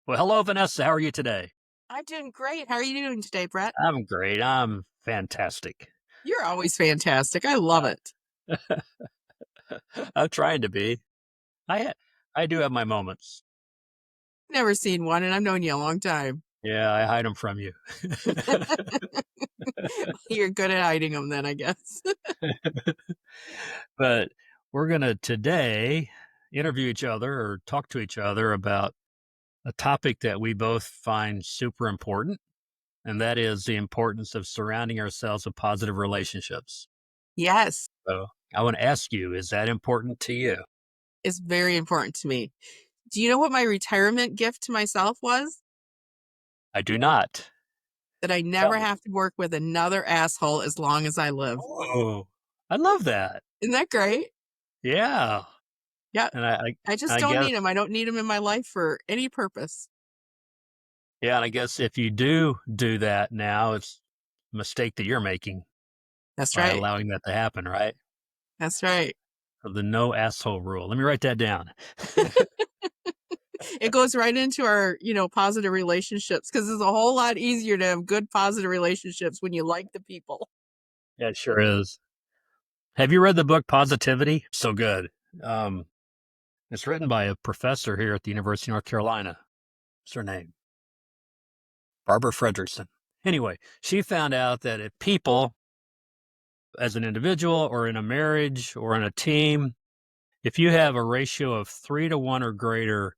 Well, hello, Vanessa. How are you today? I'm doing great. How are you doing today, Brett? I'm great. I'm fantastic. You're always fantastic. I love it. I'm trying to be. I ha- I do have my moments. Never seen one, and I've known you a long time. Yeah, I hide them from you. You're good at hiding them, then, I guess. But we're gonna today interview each other or talk to each other about a topic that we both find super important, and that is the importance of surrounding ourselves with positive relationships. Yes, So I want to ask you, is that important to you? it's very important to me. Do you know what my retirement gift to myself was? I do not. That I Tell never me. have to work with another asshole as long as I live. Oh, I love that. Isn't that great? Yeah. Yeah. And I I just I don't guess need him. I don't need him in my life for any purpose. yeah, and I guess if you do that now, it's a mistake that you're making That's by right. allowing that to happen, right? That's right. The no asshole rule. Let me write that down. It goes right into our, positive relationships because it's a whole lot easier to have good positive relationships when you like the people. Yeah, it sure is. Have you read the book Positivity? So good. Um, it's written by a professor here at the University of North Carolina. What's her name? Barbara Fredrickson. Anyway, she found out that if people, as an individual or in a marriage or in a team, if you have a ratio of 3 to 1 or greater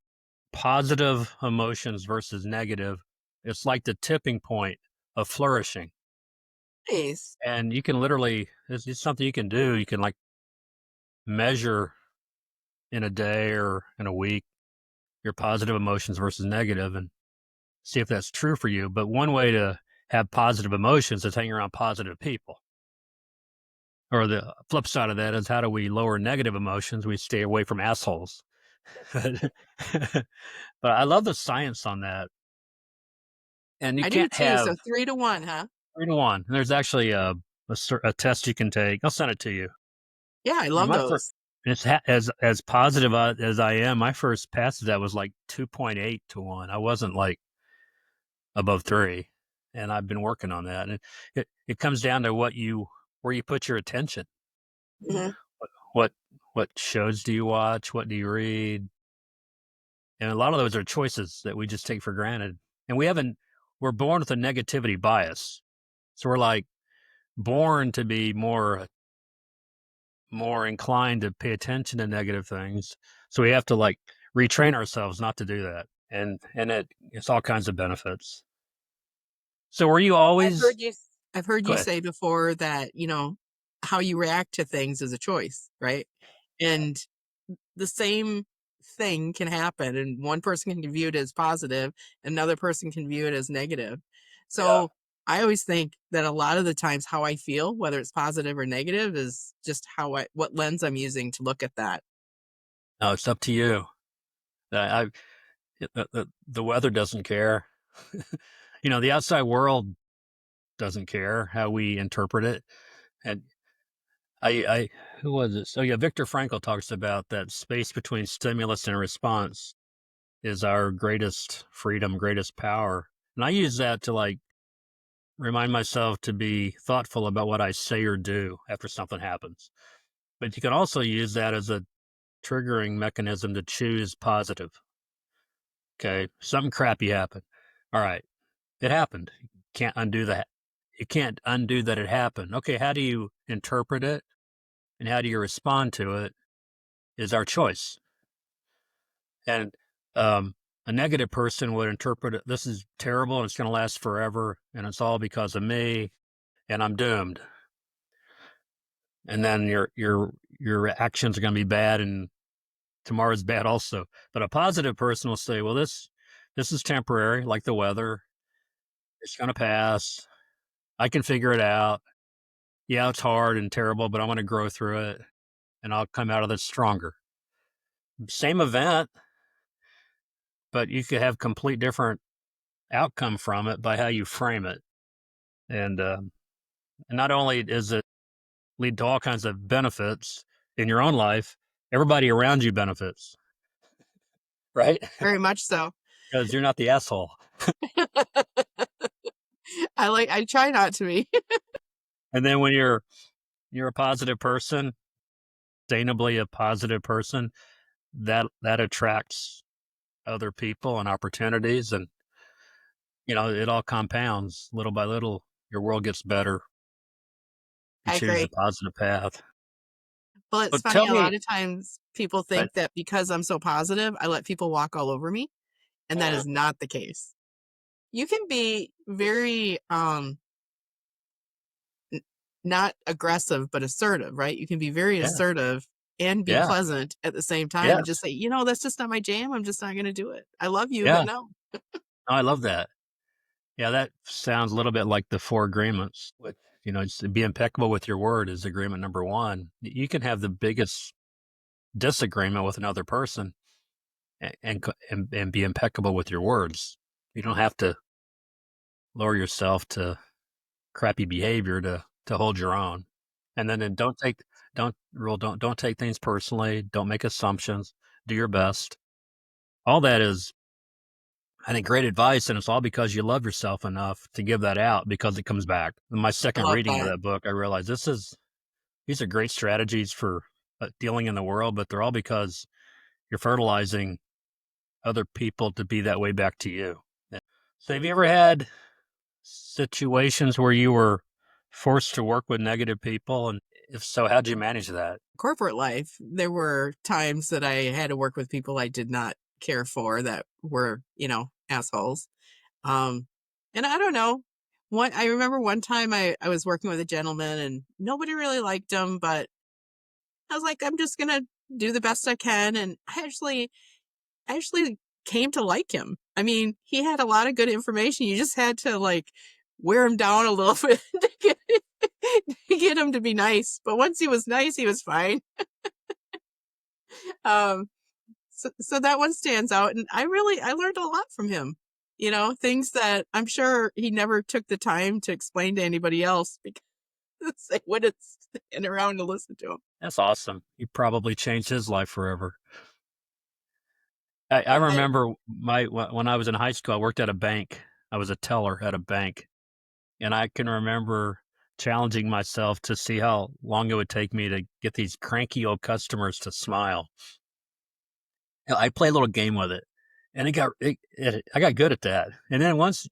positive emotions versus negative, it's like the tipping point of flourishing. Nice. And you can literally, it's something you can do. You can like measure in a day or in a week your positive emotions versus negative and see if that's true for you. But one way to have positive emotions is hanging around positive people. Or the flip side of that is how do we lower negative emotions? We stay away from assholes. but I love the science on that. And you I do can't too. have So 3 to 1, huh? 3 to 1. There's actually a test you can take. I'll send it to you. Yeah, I And love my first, those. as positive as I am, my first pass of that was like 2.8 to 1. I wasn't like above three, and I've been working on that. And it comes down to where you put your attention. Mhm. What what shows do you watch? What do you read? And a lot of those are choices that we just take for granted. And we're born with a negativity bias, so we're like born to be more inclined to pay attention to negative things. So we have to like retrain ourselves not to do that. And it's all kinds of benefits. So were you I've always heard you I've heard go you ahead. say before that, how you react to things is a choice, right? And the same thing can happen and one person can view it as positive, another person can view it as negative. Yeah. So I always think that a lot of the times how I feel, whether it's positive or negative, is just what lens I'm using to look at that. No, it's up to you. I the weather doesn't care. The outside world doesn't care how we interpret it. And I who was it? So yeah, Viktor Frankl talks about that space between stimulus and response is our greatest freedom, greatest power. And I use that to like remind myself to be thoughtful about what I say or do after something happens. But you can also use that as a triggering mechanism to choose positive. Okay, something crappy happened. All right, it happened. Can't undo that. You can't undo that it happened. Okay, how do you interpret it and how do you respond to it is our choice. And a negative person would interpret it, this is terrible and it's going to last forever and it's all because of me and I'm doomed. And then your actions are going to be bad and tomorrow's bad also. But a positive person will say, well, this is temporary, like the weather. It's going to pass. I can figure it out. Yeah, it's hard and terrible, but I'm going to grow through it and I'll come out of this stronger. Same event, but you could have complete different outcome from it by how you frame it. And not only does it lead to all kinds of benefits in your own life, everybody around you benefits, right? Very much so. because you're not the asshole. I try not to be. And then when you're a positive person, sustainably a positive person, that attracts other people and opportunities, and it all compounds little by little. Your world gets better. You I choose a agree. positive path. Well, it's But funny, tell a me, lot of times people I, think that because I'm so positive, I let people walk all over me, and that is not the case. You can be very n- not aggressive but assertive, right? You can be very yeah, assertive and be yeah, pleasant at the same time and just yes, say, that's just not my jam. I'm just not going to do it. I love you, but yeah. no. Oh, I love that. Yeah, that sounds a little bit like the four agreements. With just be impeccable with your word is agreement number one. You can have the biggest disagreement with another person, and be impeccable with your words. You don't have to lower yourself to crappy behavior to hold your own. And then don't take things personally. Don't make assumptions. Do your best. All that is, I think, great advice, and it's all because you love yourself enough to give that out because it comes back. In my I second love reading of that. that book, I realized these are great strategies for dealing in the world, but they're all because you're fertilizing other people to be that way back to you. Yeah. So, have you ever had situations where you were forced to work with negative people? And if so, how'd you manage that? Corporate life, there were times that I had to work with people I did not care for that were, assholes. Um, and I don't know. I remember one time I was working with a gentleman and nobody really liked him, but I was like, I'm just gonna do the best I can. And I actually came to like him. I mean, he had a lot of good information. You just had to like wear him down a little bit to get him to be nice. But once he was nice, he was fine. Um, so that one stands out, and I learned a lot from him. Things that I'm sure he never took the time to explain to anybody else because they wouldn't stand around to listen to him. That's awesome. You probably changed his life forever. I But remember when I was in high school, I worked at a bank. I was a teller at a bank, and I can remember challenging myself to see how long it would take me to get these cranky old customers to smile. I play a little game with it, and I got good at that. And then once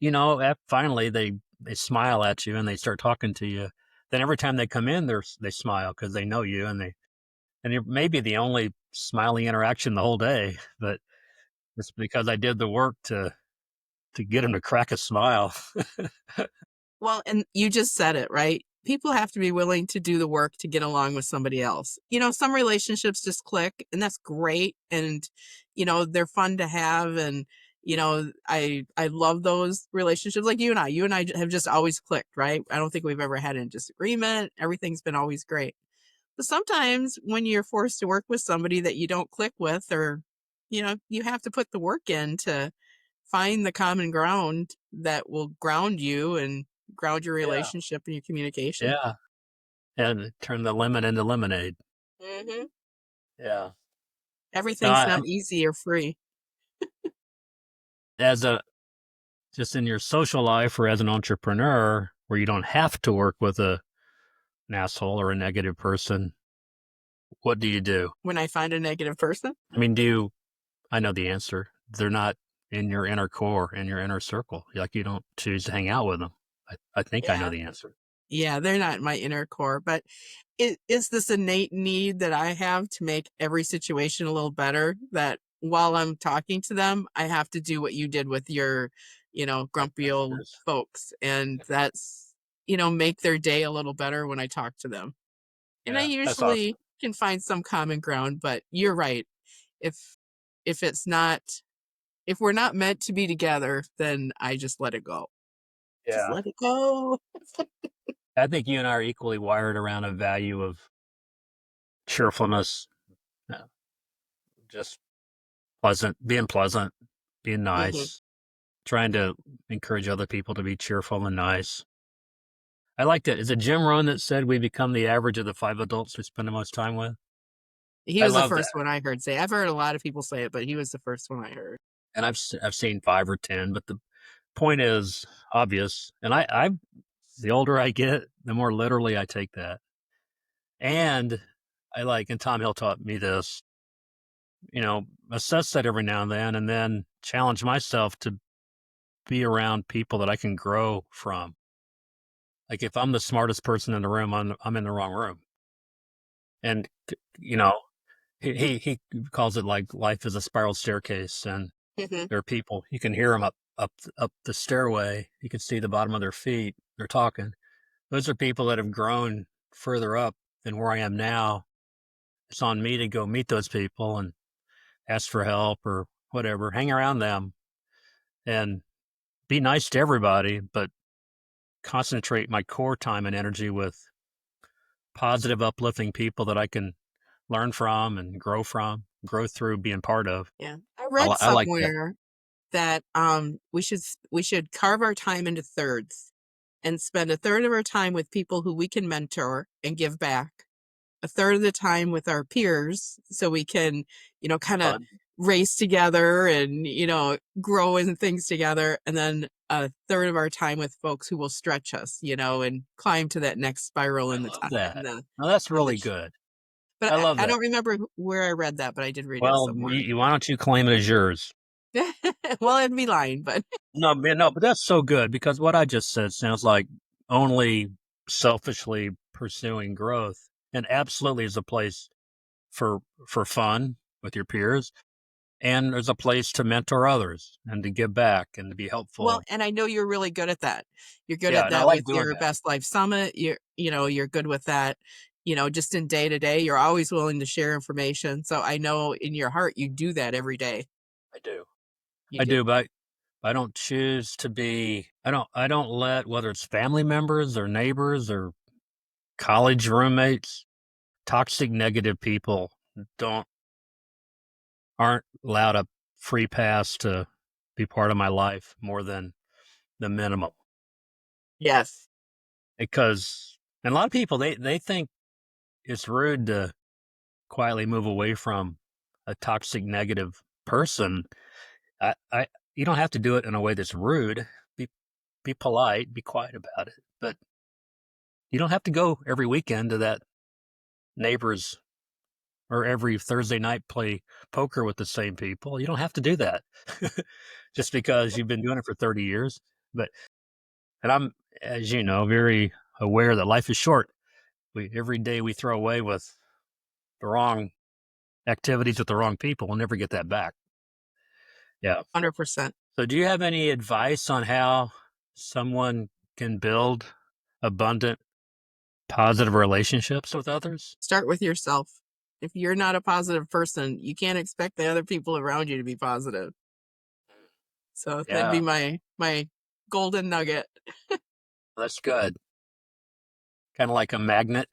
finally they smile at you and they start talking to you. Then every time they come in, they smile because they know you, and you're maybe the only smiling interaction the whole day, but it's because I did the work to get them to crack a smile. well, and you just said it, right? People have to be willing to do the work to get along with somebody else. Some relationships just click, and that's great. And, they're fun to have. And, I love those relationships like you and I. You and I have just always clicked, right? I don't think we've ever had a disagreement. Everything's been always great. But sometimes when you're forced to work with somebody that you don't click with, or, you have to put the work in to find the common ground that will ground you and ground your Yeah, relationship and your communication. yeah, and turn the lemon into lemonade. Hmm. Yeah. Now, Everything's not easy or free. as a just in your social life or as an entrepreneur, where you don't have to work with an asshole or a negative person, what do you do? When I find a negative person, I mean, I know the answer. They're not in your inner core, in your inner circle. Like, you don't choose to hang out with them. I think I know yeah, the answer. yeah, they're not my inner core, but it is this innate need that I have to make every situation a little better, that while I'm talking to them, I have to do what you did with your, grumpy old Customers. folks. And that's, make their day a little better when I talk to them. And I Yeah, that's awesome. usually can find some common ground, but you're right. If if it's not if we're not meant to be together, then I just let it go. Just Yeah. let it go. I think you and I are equally wired around a value of cheerfulness, uh, just pleasant, being Hmm. nice, trying to encourage other people to be cheerful and nice. I liked it. Is it Jim Rohn that said we become the average of the five adults we spend the most time with? He I was the love that. first one I heard say. I've heard a lot of people say it, but he was the first one I heard. and I've seen 5 or 10, but the point is obvious, and I the older I get, the more literally I take that. And I like, and Tom Hill taught me this, assess that every now and then challenge myself to be around people that I can grow from. Like if I'm the smartest person in the room, I'm in the wrong room. And you know, he calls it like life is a spiral staircase, and Mhm. there are people you can hear them up the stairway. You can see the bottom of their feet. They're talking. Those are people that have grown further up than where I am now. It's on me to go meet those people and ask for help or whatever. Hang around them and be nice to everybody, but concentrate my core time and energy with positive, uplifting people that I can learn from, grow through being part of. Yeah. I read I like that. somewhere that we should carve our time into thirds and spend a third of our time with people who we can mentor and give back, a third of the time with our peers so we can, kind of Fun. race together and, grow in things together. And then a third of our time with folks who will stretch us, and climb to that next spiral I in the love time. that. No, that's In the really good. but I love I that. don't remember where I read that, but I did read it Well, somewhere. why don't you claim it as yours? Well, it'd be lying, but No, man, no, but that's so good because what I just said sounds like only selfishly pursuing growth, and absolutely is a place for fun with your peers, and there's a place to mentor others and to give back and to be well, helpful. and I know you're really good at that. You're good Yeah, at and I that like with doing your that. Best Life Summit. You're good with that. Just in day to day, you're always willing to share information. So I know in your heart you do that every day. I do. You I do. do, but I don't choose to be. I don't let whether it's family members or neighbors or college roommates, toxic, negative people don't aren't allowed a free pass to be part of my life more than the minimum. Yes. Because and a lot of people they think it's rude to quietly move away from a toxic negative person. I you don't have to do it in a way that's rude. Be be polite, be quiet about it. But you don't have to go every weekend to that neighbor's or every Thursday night play poker with the same people. You don't have to do that just because you've been doing it for 30 years. But and I'm, as you know, very aware that life is short. Every day we throw away with the wrong activities with the wrong people, we'll never get that back. Yeah. 100%. So, do you have any advice on how someone can build abundant, positive relationships with others? Start with yourself. If you're not a positive person, you can't expect the other people around you to be positive. So that'd be Yeah, my golden nugget. that's good. Kind of like a magnet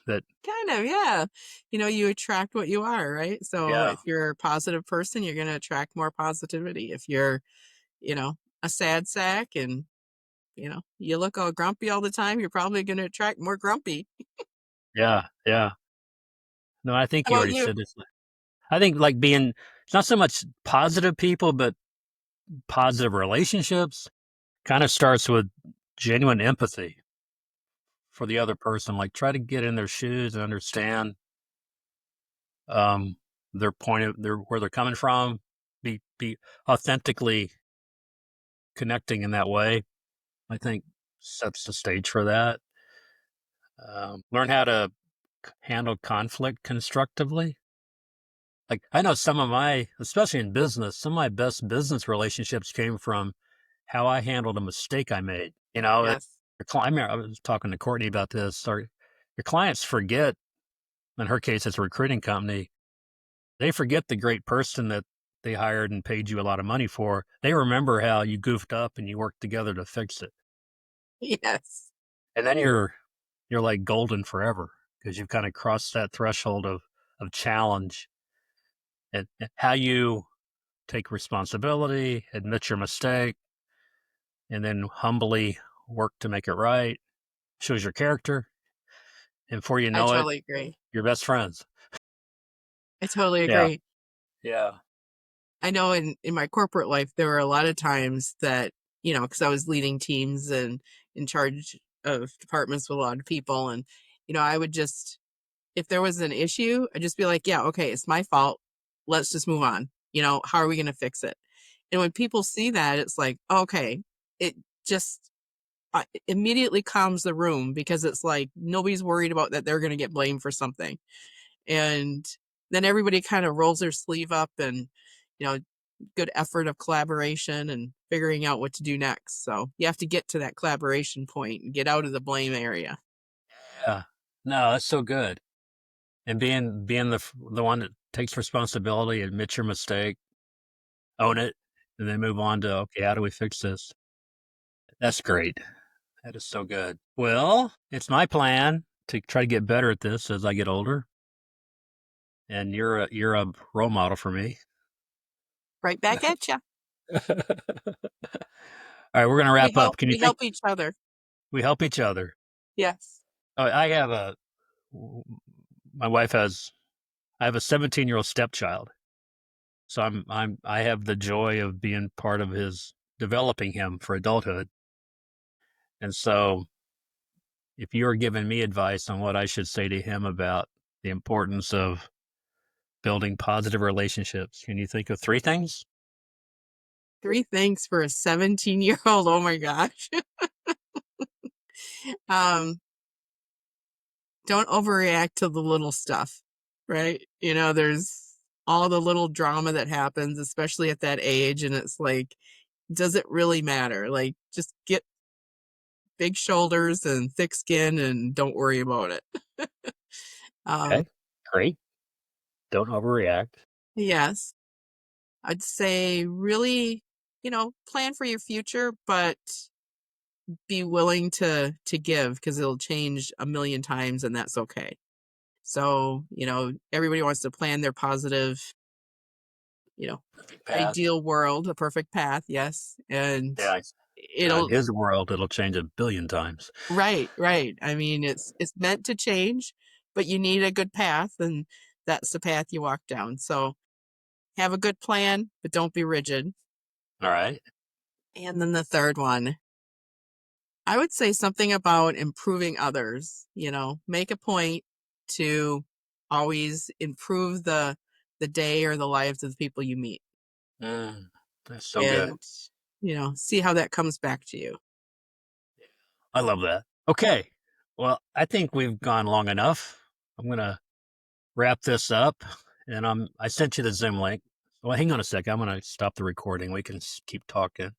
that, Kind of, yeah. You attract what you are, right? So yeah, if you're a positive person, you're going to attract more positivity. If you're, you know, a sad sack and, you look all grumpy all the time, you're probably going to attract more grumpy. yeah, yeah. No, I think How you about already you? said this. I think like being, it's not so much positive people, but positive relationships kind of starts with genuine empathy for the other person. Like try to get in their shoes and understand um, their point of their where they're coming from. Be authentically connecting in that way. I think sets the stage for that. Learn how to handle conflict constructively. Like I know some of my, especially in business, some of my best business relationships came from how I handled a mistake I made. Yes. I was talking to Courtney about this. Your clients forget. In her case, it's a recruiting company. They forget the great person that they hired and paid you a lot of money for. They remember how you goofed up and you worked together to fix it, Yes. and then you're like golden forever because you've kind of crossed that threshold of challenge and how you take responsibility, admit your mistake, and then humbly work to make it right. Shows your character, and before you I know it, totally agree. you're best friends. I totally Yeah, agree. yeah. I know in my corporate life, there were a lot of times that, because I was leading teams and in charge of departments with a lot of people. And, I would just, if there was an issue, I'd just be like, yeah, okay, it's my fault. Let's just move on. How are we going to fix it? And when people see that, it's like, okay, it just immediately calms the room because it's like nobody's worried about that they're going to get blamed for something. And then everybody kind of rolls their sleeve up and, you know, good effort of collaboration and figuring out what to do next. So you have to get to that collaboration point and get out of the blame area. Yeah. No, that's so good. And being the one that takes responsibility, admits your mistake, own it, and then move on to, okay, how do we fix this? That's great. That is so good. Well, it's my plan to try to get better at this as I get older, and you're a role model for me. Right back at you. All right, we're gonna We wrap up. help Can you we think help each other. we help each other? Yes. Oh, my wife has I have a 17-year-old stepchild, so I have the joy of being part of his developing him for adulthood. And so, if you were giving me advice on what I should say to him about the importance of building positive relationships, can you think of 3 things? 3 things for a 17-year-old. Oh my gosh. Um, don't overreact to the little stuff, right? There's all the little drama that happens, especially at that age, and it's like, does it really matter? Like, just get big shoulders and thick skin and don't worry about it. Okay, Um, great. Don't overreact. yes, I'd say really, plan for your future, but be willing to give because it'll change a million times and that's okay. So, everybody wants to plan their positive, you know, Perfect path. ideal world, a perfect path, yes. And Yeah, in it'll his world, it'll change a billion times. right, right. I mean, it's meant to change, but you need a good path and that's the path you walk down. So, have a good plan, but don't be rigid. All right. And then the third one, I would say something about improving others, make a point to always improve the day or the lives of the people you meet Mm, that's so good. and see how that comes back to you. I love that. Okay. Well, I think we've gone long enough. I'm gonna wrap this up, and I sent you the Zoom link. Well, hang on a second. I'm gonna stop the recording. We can keep talking.